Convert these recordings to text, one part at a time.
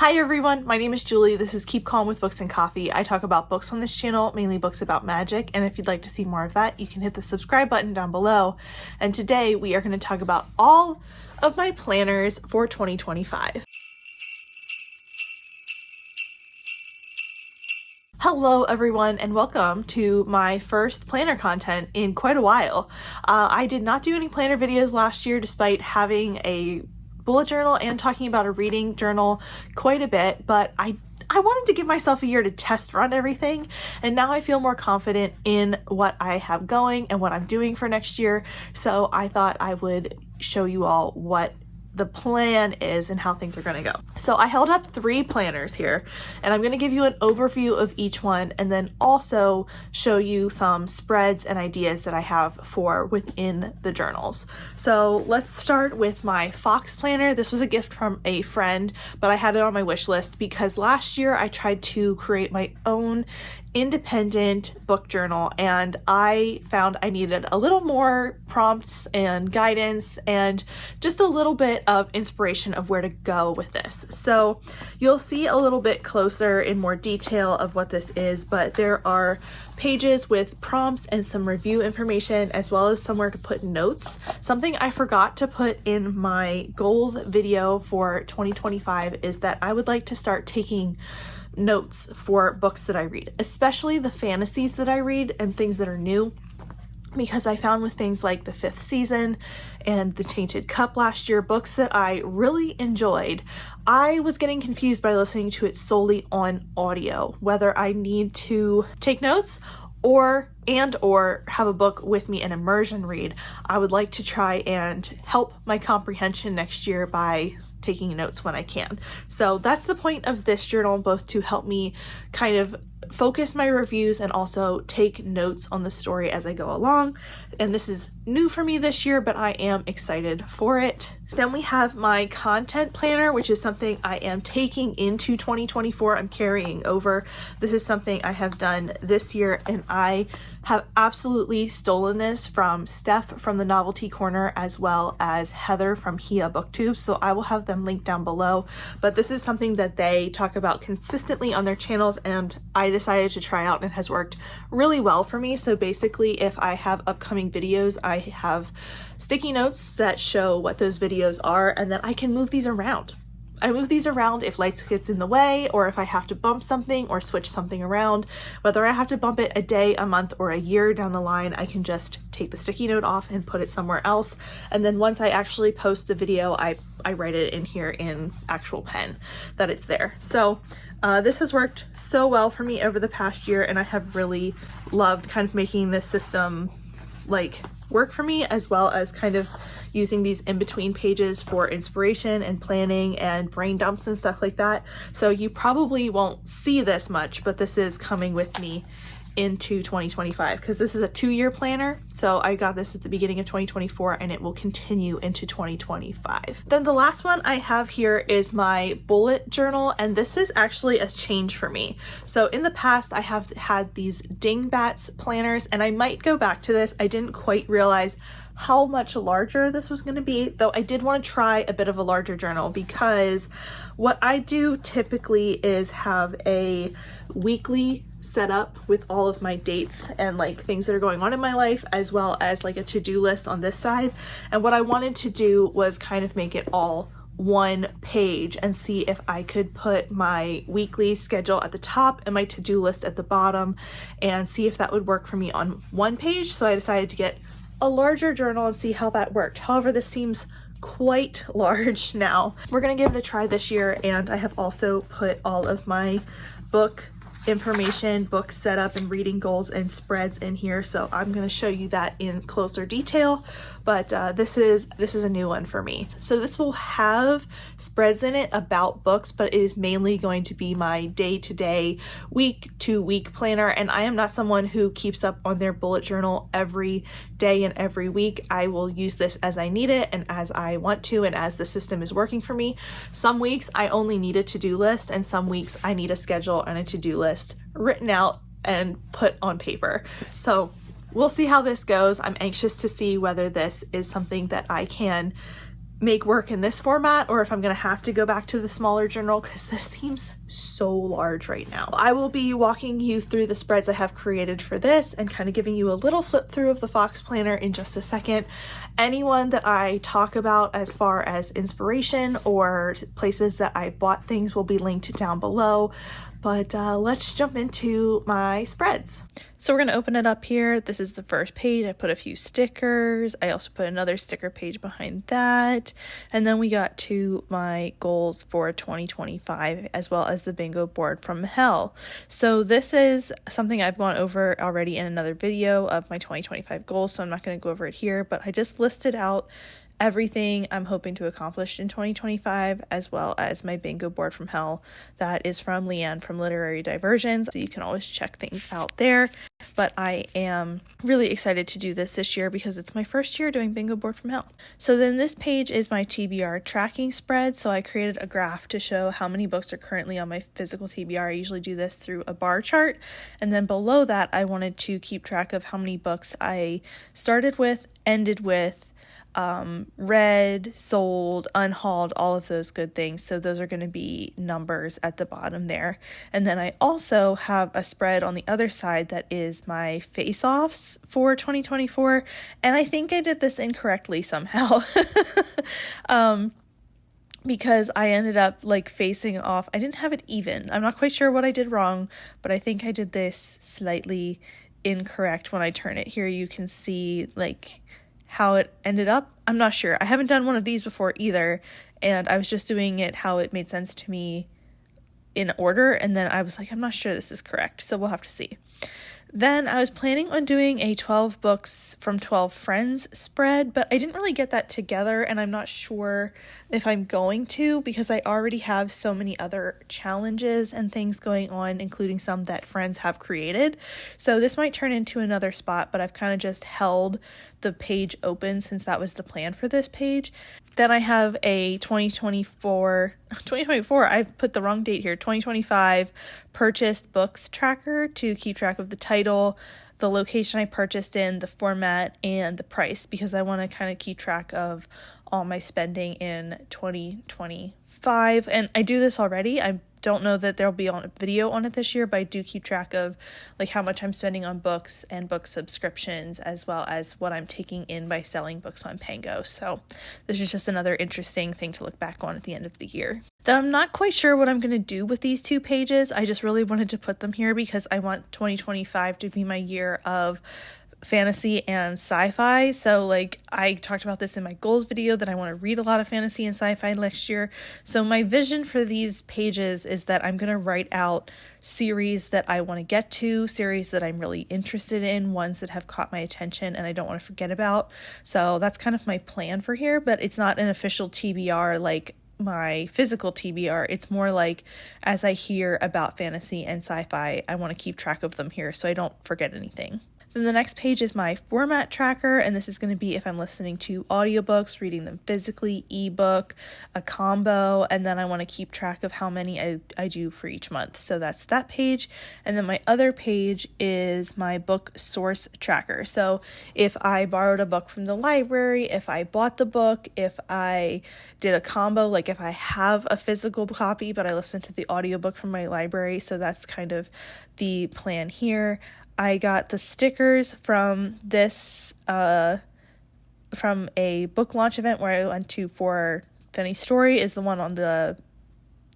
Hi everyone, my name is Julie. This is Keep Calm with Books and Coffee. I talk about books on this channel, mainly books about magic, and if you'd like to see more of that, you can hit the subscribe button down below. And today we are going to talk about all of my planners for 2025. Hello everyone and welcome to my first planner content in quite a while. I did not do any planner videos last year despite having a bullet journal and talking about a reading journal quite a bit, but I wanted to give myself a year to test run everything, and now I feel more confident in what I have going and what I'm doing for next year, so I thought I would show you all what the plan is and how things are going to go. So I held up 3 planners here, and I'm going to give you an overview of each one and then also show you some spreads and ideas that I have for within the journals. So let's start with my Fox planner. This was a gift from a friend, but I had it on my wish list because last year I tried to create my own independent book journal and I found I needed a little more prompts and guidance and just a little bit of inspiration of where to go with this. So you'll see a little bit closer in more detail of what this is, but there are pages with prompts and some review information as well as somewhere to put notes. Something I forgot to put in my goals video for 2025 is that I would like to start taking notes for books that I read, especially the fantasies that I read and things that are new, because I found with things like The Fifth Season and The Tainted Cup last year, books that I really enjoyed, I was getting confused by listening to it solely on audio, whether I need to take notes or have a book with me, an immersion read. I would like to try and help my comprehension next year by taking notes when I can. So that's the point of this journal, both to help me kind of focus my reviews and also take notes on the story as I go along. And this is new for me this year, but I am excited for it. Then we have my content planner, which is something I am taking into 2024. I'm carrying over. This is something I have done this year, and I have absolutely stolen this from Steph from the Novelty Corner as well as Heather from Hia Booktube, so I will have them linked down below. But this is something that they talk about consistently on their channels, and I decided to try out and it has worked really well for me. So basically, if I have upcoming videos, I have sticky notes that show what those videos are, and then I can move these around. I move these around if lights gets in the way, or if I have to bump something or switch something around. Whether I have to bump it a day, a month, or a year down the line, I can just take the sticky note off and put it somewhere else. And then once I actually post the video, I write it in here in actual pen that it's there. So this has worked so well for me over the past year, and I have really loved kind of making this system like work for me, as well as kind of using these in-between pages for inspiration and planning and brain dumps and stuff like that. So you probably won't see this much, but this is coming with me into 2025 because this is a 2-year planner. So I got this at the beginning of 2024 and it will continue into 2025. Then the last one I have here is my bullet journal, and this is actually a change for me. So in the past I have had these dingbats planners, and I might go back to this. I didn't quite realize how much larger this was going to be, though I did want to try a bit of a larger journal because what I do typically is have a weekly set up with all of my dates and like things that are going on in my life, as well as like a to-do list on this side. And what I wanted to do was kind of make it all one page and see if I could put my weekly schedule at the top and my to-do list at the bottom and see if that would work for me on one page. So I decided to get a larger journal and see how that worked. However, this seems quite large now. We're gonna give it a try this year, and I have also put all of my book information, book setup, and reading goals and spreads in here, so I'm going to show you that in closer detail. But this is a new one for me. So this will have spreads in it about books, but it is mainly going to be my day-to-day, week-to-week planner, and I am not someone who keeps up on their bullet journal every day and every week. I will use this as I need it and as I want to and as the system is working for me. Some weeks I only need a to-do list, and some weeks I need a schedule and a to-do list written out and put on paper. So we'll see how this goes. I'm anxious to see whether this is something that I can make work in this format or if I'm gonna have to go back to the smaller journal because this seems so large right now. I will be walking you through the spreads I have created for this and kind of giving you a little flip through of the Fox planner in just a second. Anyone that I talk about as far as inspiration or places that I bought things will be linked down below. But let's jump into my spreads. So we're gonna open it up here. This is the first page. I put a few stickers. I also put another sticker page behind that. And then we got to my goals for 2025 as well as the bingo board from hell. So this is something I've gone over already in another video of my 2025 goals. So I'm not gonna go over it here, but I just listed out everything I'm hoping to accomplish in 2025, as well as my bingo board from hell that is from Leanne from Literary Diversions. So you can always check things out there. But I am really excited to do this year because it's my first year doing bingo board from hell. So then this page is my TBR tracking spread. So I created a graph to show how many books are currently on my physical TBR. I usually do this through a bar chart. And then below that, I wanted to keep track of how many books I started with, ended with, read, sold, unhauled, all of those good things. So those are going to be numbers at the bottom there. And then I also have a spread on the other side that is my face-offs for 2024. And I think I did this incorrectly somehow. Because I ended up like facing off. I didn't have it even. I'm not quite sure what I did wrong, but I think I did this slightly incorrect. When I turn it here, you can see like how it ended up. I'm not sure. I haven't done one of these before either, and I was just doing it how it made sense to me in order, and then I was like, I'm not sure this is correct, so we'll have to see. Then I was planning on doing a 12 books from 12 friends spread, but I didn't really get that together, and I'm not sure if I'm going to because I already have so many other challenges and things going on, including some that friends have created. So this might turn into another spot, but I've kind of just held the page open since that was the plan for this page. Then I have a 2024, I've put the wrong date here, 2025 purchased books tracker to keep track of the title, the location I purchased in, the format, and the price, because I want to kind of keep track of all my spending in 2025. And I do this already. I don't know that there'll be a video on it this year, but I do keep track of like how much I'm spending on books and book subscriptions, as well as what I'm taking in by selling books on Pango. So this is just another interesting thing to look back on at the end of the year. Then I'm not quite sure what I'm going to do with these two pages. I just really wanted to put them here because I want 2025 to be my year of fantasy and sci-fi. So like I talked about this in my goals video that I want to read a lot of fantasy and sci-fi next year. So my vision for these pages is that I'm going to write out series that I want to get to, series that I'm really interested in, ones that have caught my attention and I don't want to forget about. So that's kind of my plan for here, but it's not an official TBR like my physical TBR. It's more like as I hear about fantasy and sci-fi, I want to keep track of them here so I don't forget anything. Then the next page is my format tracker, and this is going to be if I'm listening to audiobooks, reading them physically, ebook, a combo, and then I want to keep track of how many I do for each month. So that's that page. And then my other page is my book source tracker. So if I borrowed a book from the library, if I bought the book, if I did a combo, like if I have a physical copy, but I listened to the audiobook from my library. So that's kind of the plan here. I got the stickers from this, from a book launch event where I went to for Fanny Story is the one on the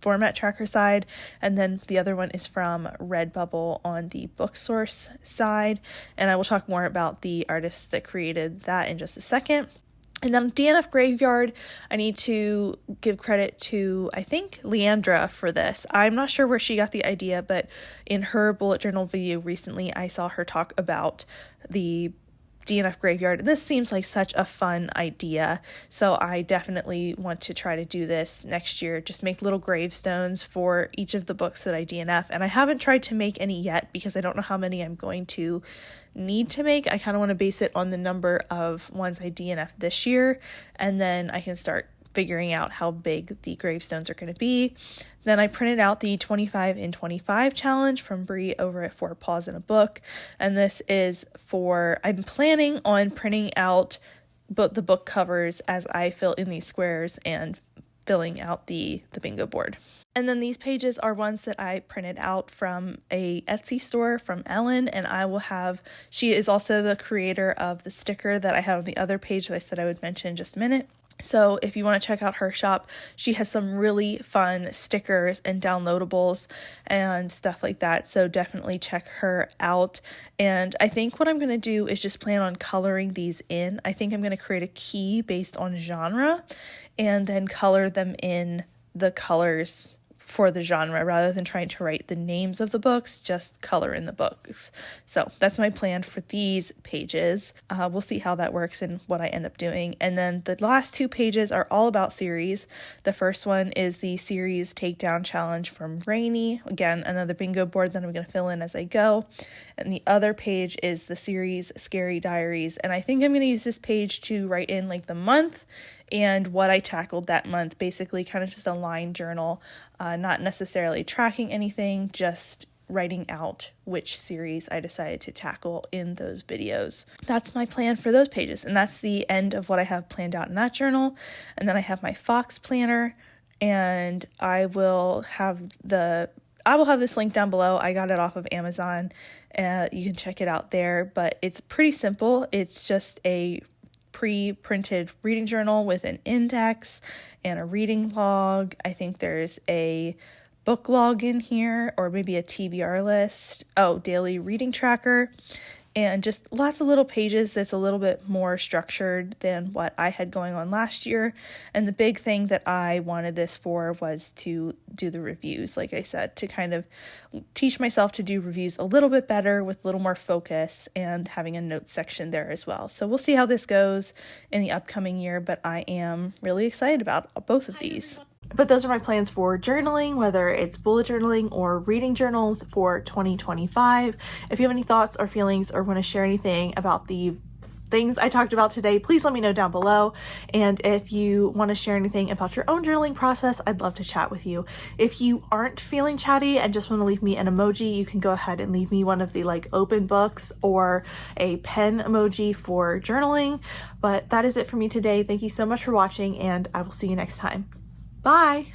format tracker side. And then the other one is from Redbubble on the book source side. And I will talk more about the artists that created that in just a second. And then DNF Graveyard, I need to give credit to, I think, Leandra for this. I'm not sure where she got the idea, but in her bullet journal video recently, I saw her talk about the DNF Graveyard. And this seems like such a fun idea. So I definitely want to try to do this next year. Just make little gravestones for each of the books that I DNF. And I haven't tried to make any yet because I don't know how many I'm going to need to make. I kind of want to base it on the number of ones I DNF this year, and then I can start figuring out how big the gravestones are going to be. Then I printed out the 25 in 25 challenge from Bree over at 4 Paws in a Book, and this is for, I'm planning on printing out the book covers as I fill in these squares and filling out the bingo board. And then these pages are ones that I printed out from a Etsy store from Ellen, and she is also the creator of the sticker that I had on the other page that I said I would mention in just a minute. So if you want to check out her shop, she has some really fun stickers and downloadables and stuff like that. So definitely check her out. And I think what I'm going to do is just plan on coloring these in. I think I'm going to create a key based on genre and then color them in the colors for the genre rather than trying to write the names of the books, just color in the books. So that's my plan for these pages. We'll see how that works and what I end up doing. And then the last 2 pages are all about series. The first one is the series Takedown Challenge from Rainy. Again, another bingo board that I'm going to fill in as I go. And the other page is the series Scary Diaries. And I think I'm going to use this page to write in like the month and what I tackled that month, basically kind of just a line journal, not necessarily tracking anything, just writing out which series I decided to tackle in those videos. That's my plan for those pages, and that's the end of what I have planned out in that journal. And then I have my Fox planner, and I will have this link down below. I got it off of Amazon. You can check it out there, but it's pretty simple. It's just a pre-printed reading journal with an index and a reading log. I think there's a book log in here, or maybe a TBR list. Oh, daily reading tracker, and just lots of little pages that's a little bit more structured than what I had going on last year. And the big thing that I wanted this for was to do the reviews, like I said, to kind of teach myself to do reviews a little bit better with a little more focus and having a notes section there as well. So we'll see how this goes in the upcoming year, but I am really excited about both of these. But those are my plans for journaling, whether it's bullet journaling or reading journals for 2025. If you have any thoughts or feelings or want to share anything about the things I talked about today, please let me know down below. And if you want to share anything about your own journaling process, I'd love to chat with you. If you aren't feeling chatty and just want to leave me an emoji, you can go ahead and leave me one of the open books or a pen emoji for journaling. But that is it for me today. Thank you so much for watching, and I will see you next time. Bye!